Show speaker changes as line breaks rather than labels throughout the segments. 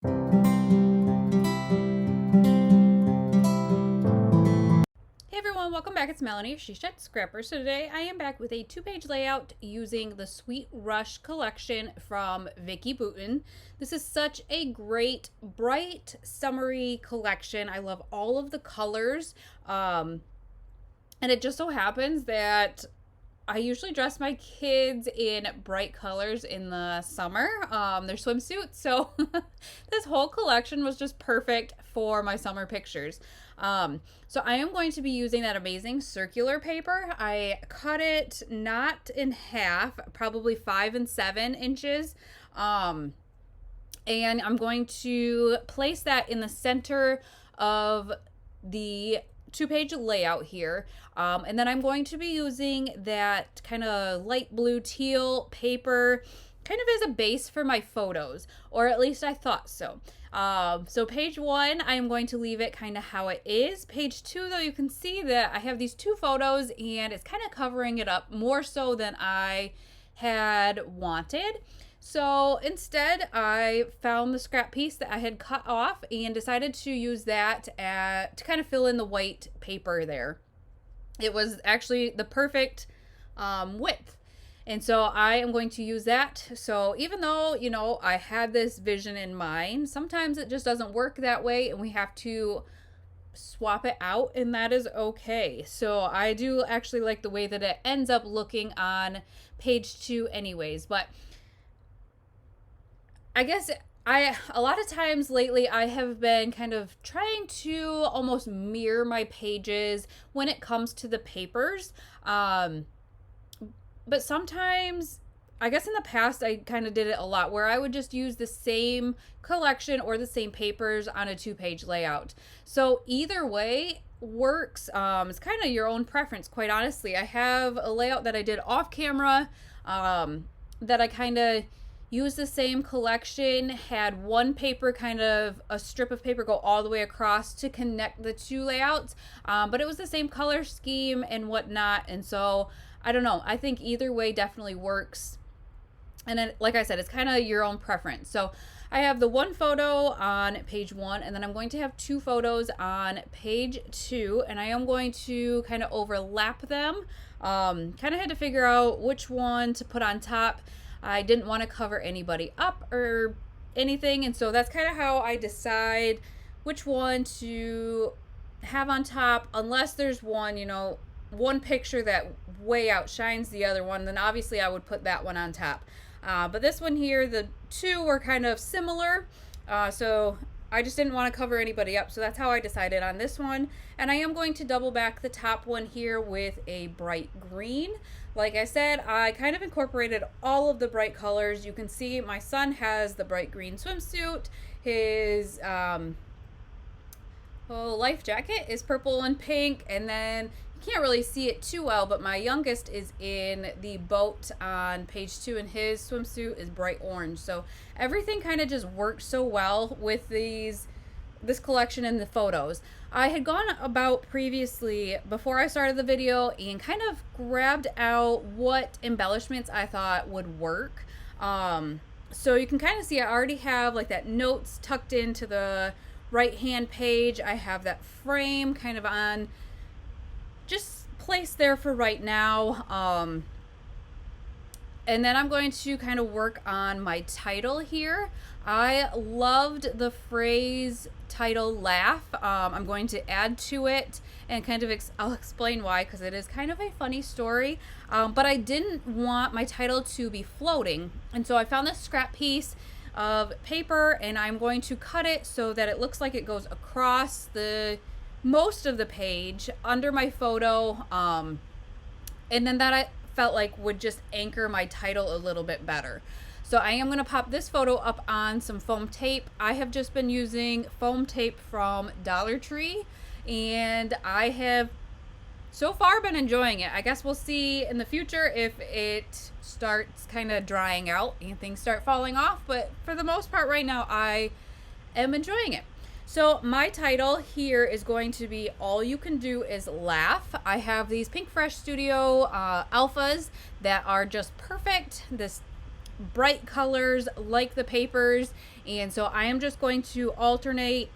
Hey everyone, welcome back. It's Melanie, She Shed Scrapper. So today I am back with a 2-page layout using the Sweet Rush collection from Vicki Boutin. This is such a great, bright, summery collection. I love all of the colors. And it just so happens that I usually dress my kids in bright colors in the summer, their swimsuits. So this whole collection was just perfect for my summer pictures. So I am going to be using that amazing circular paper. I cut it not in half, probably 5 and 7 inches. And I'm going to place that in the center of the 2-page layout here. And then I'm going to be using that kind of light blue teal paper kind of as a base for my photos, or at least I thought so. So page 1, I'm going to leave it kind of how it is. Page 2, though, you can see that I have these 2 photos and it's kind of covering it up more so than I had wanted. So instead, I found the scrap piece that I had cut off and decided to use that to kind of fill in the white paper there. It was actually the perfect width. And so I am going to use that. So even though, I had this vision in mind, sometimes it just doesn't work that way and we have to swap it out, and that is okay. So I do actually like the way that it ends up looking on page 2 anyways. But I guess a lot of times lately I have been kind of trying to almost mirror my pages when it comes to the papers. But sometimes, I guess in the past I kind of did it a lot where I would just use the same collection or the same papers on a 2-page layout. So either way works. It's kind of your own preference, quite honestly. I have a layout that I did off camera that I kind of used the same collection, had one paper, kind of a strip of paper, go all the way across to connect the 2 layouts, but it was the same color scheme and whatnot. And so I don't know, I think either way definitely works. And then, like I said, it's kind of your own preference. So I have the 1 photo on page 1, and then I'm going to have 2 photos on page 2, and I am going to kind of overlap them. Kind of had to figure out which one to put on top. I didn't want to cover anybody up or anything, and so that's kind of how I decide which one to have on top, unless there's one picture that way outshines the other one, then obviously I would put that one on top. But this one here, the 2 were kind of similar, so I just didn't want to cover anybody up, so that's how I decided on this one. And I am going to double back the top one here with a bright green. Like I said, I kind of incorporated all of the bright colors. You can see my son has the bright green swimsuit. His life jacket is purple and pink, and then you can't really see it too well, but my youngest is in the boat on page 2, and his swimsuit is bright orange. So everything kind of just works so well with this collection and the photos. I had gone about previously before I started the video and kind of grabbed out what embellishments I thought would work. So you can kind of see I already have like that notes tucked into the right hand page. I have that frame kind of on just placed there for right now. And then I'm going to kind of work on my title here. I loved the phrase title laugh. I'm going to add to it and kind of I'll explain why, because it is kind of a funny story. But I didn't want my title to be floating, and so I found this scrap piece of paper, and I'm going to cut it so that it looks like it goes across most of the page under my photo, and then that I felt like would just anchor my title a little bit better. So I am going to pop this photo up on some foam tape. I have just been using foam tape from Dollar Tree, and I have so far been enjoying it. I guess we'll see in the future if it starts kind of drying out and things start falling off, but for the most part right now I am enjoying it. So my title here is going to be All You Can Do Is Laugh. I have these Pink Fresh Studio alphas that are just perfect. This bright colors like the papers, and so I am just going to alternate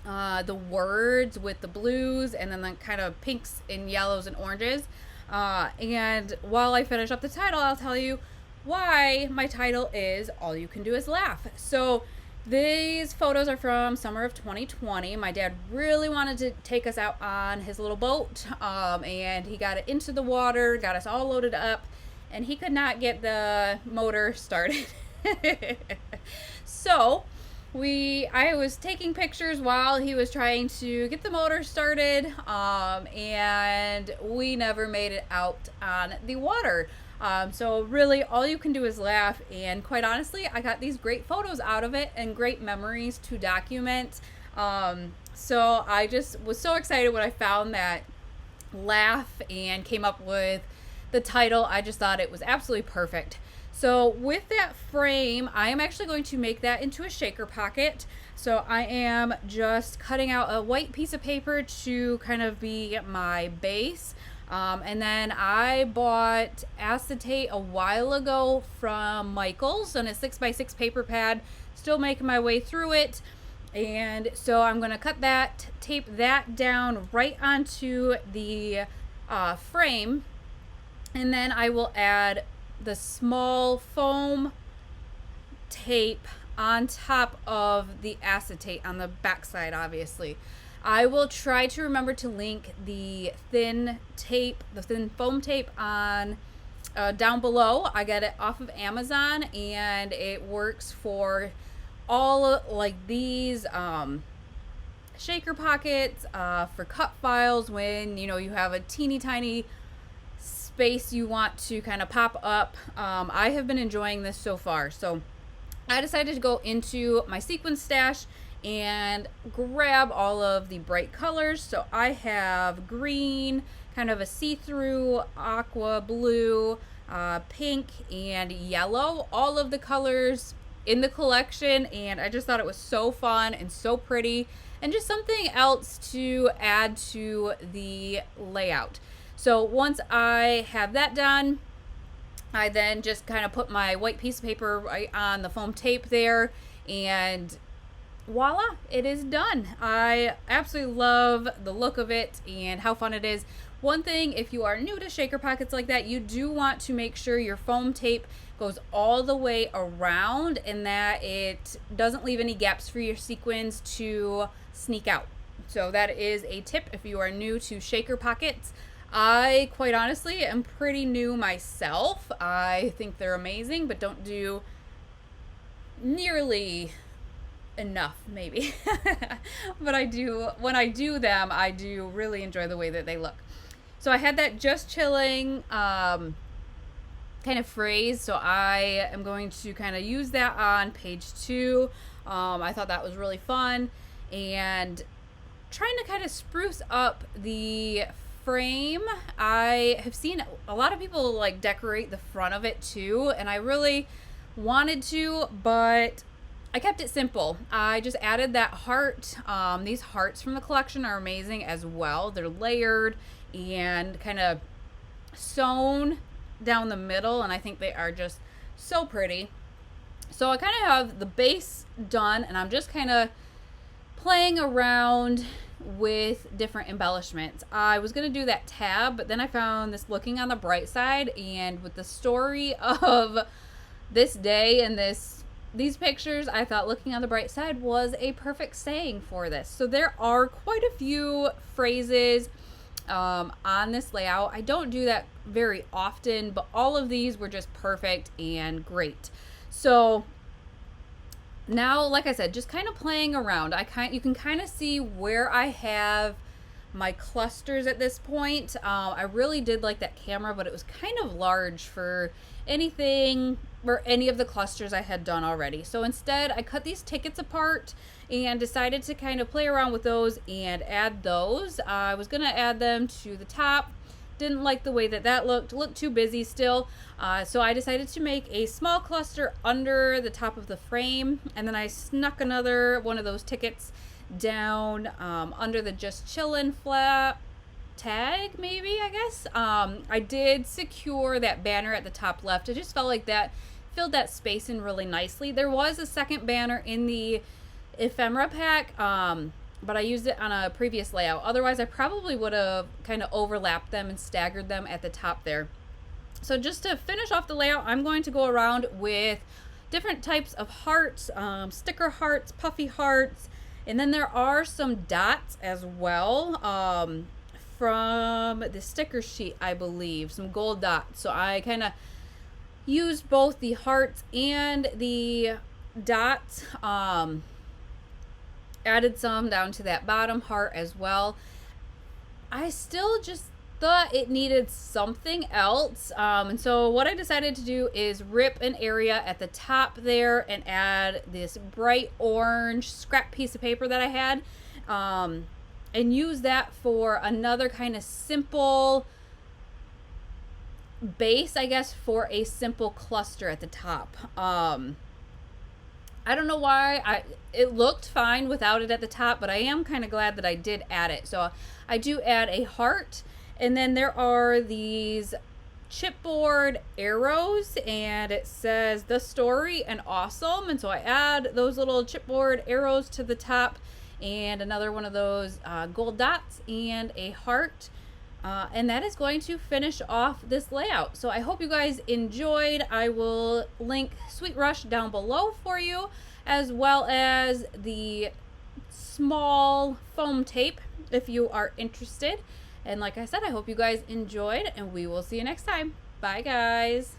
the words with the blues and then the kind of pinks and yellows and oranges. And while I finish up the title, I'll tell you why my title is All You Can Do Is Laugh. So these photos are from summer of 2020. My dad really wanted to take us out on his little boat, and he got it into the water, got us all loaded up, and he could not get the motor started. So I was taking pictures while he was trying to get the motor started, and we never made it out on the water. So really all you can do is laugh, and quite honestly, I got these great photos out of it and great memories to document. So I just was so excited when I found that laugh and came up with the title. I just thought it was absolutely perfect. So with that frame, I am actually going to make that into a shaker pocket. So I am just cutting out a white piece of paper to kind of be my base. And then I bought acetate a while ago from Michael's on a 6x6 paper pad, still making my way through it. And so I'm going to cut that, tape that down right onto the frame. And then I will add the small foam tape on top of the acetate on the back side, obviously. I will try to remember to link the thin foam tape on down below. I got it off of Amazon, and it works for all like these shaker pockets, for cut files when you have a teeny tiny space you want to kind of pop up. I have been enjoying this so far, so I decided to go into my sequin stash and grab all of the bright colors. So I have green, kind of a see-through aqua blue, pink, and yellow, all of the colors in the collection, and I just thought it was so fun and so pretty and just something else to add to the layout. So once I have that done, I then just kind of put my white piece of paper right on the foam tape there, and voila, it is done. I absolutely love the look of it and how fun it is. One thing, if you are new to shaker pockets like that, you do want to make sure your foam tape goes all the way around and that it doesn't leave any gaps for your sequins to sneak out. So that is a tip if you are new to shaker pockets. I quite honestly am pretty new myself. I think they're amazing, but don't do nearly enough maybe. But I do, when I do them, I do really enjoy the way that they look. So I had that just chilling kind of phrase, so I am going to kind of use that on page 2. I thought that was really fun, and trying to kind of spruce up the frame. I have seen a lot of people like decorate the front of it too, and I really wanted to, but I kept it simple. I just added that heart. These hearts from the collection are amazing as well. They're layered and kind of sewn down the middle, and I think they are just so pretty. So I kind of have the base done, and I'm just kind of playing around with different embellishments. I was going to do that tab, but then I found this looking on the bright side, and with the story of this day and these pictures, I thought looking on the bright side was a perfect saying for this. So there are quite a few phrases on this layout. I don't do that very often, but all of these were just perfect and great. So now, like I said, just kind of playing around. You can kind of see where I have my clusters at this point. I really did like that camera, but it was kind of large for anything or any of the clusters I had done already. So instead, I cut these tickets apart and decided to kind of play around with those and add those. I was gonna add them to the top. Didn't like the way that looked too busy still. So I decided to make a small cluster under the top of the frame, and then I snuck another one of those tickets down under the Just Chillin flap tag, maybe, I guess. I did secure that banner at the top left. I just felt like that filled that space in really nicely. There was a second banner in the ephemera pack, but I used it on a previous layout. Otherwise, I probably would have kind of overlapped them and staggered them at the top there. So just to finish off the layout, I'm going to go around with different types of hearts, sticker hearts, puffy hearts, and then there are some dots as well from the sticker sheet, I believe, some gold dots. So I kind of used both the hearts and the dots, added some down to that bottom heart as well. I still just thought it needed something else, and so what I decided to do is rip an area at the top there and add this bright orange scrap piece of paper that I had, and use that for another kind of simple base, I guess, for a simple cluster at the top. I don't know why it looked fine without it at the top, but I am kind of glad that I did add it. So I do add a heart, and then there are these chipboard arrows, and it says the story and awesome, and so I add those little chipboard arrows to the top, and another one of those gold dots and a heart. And that is going to finish off this layout. So I hope you guys enjoyed. I will link Sweet Rush down below for you, as well as the small foam tape if you are interested. And like I said, I hope you guys enjoyed, and we will see you next time. Bye, guys.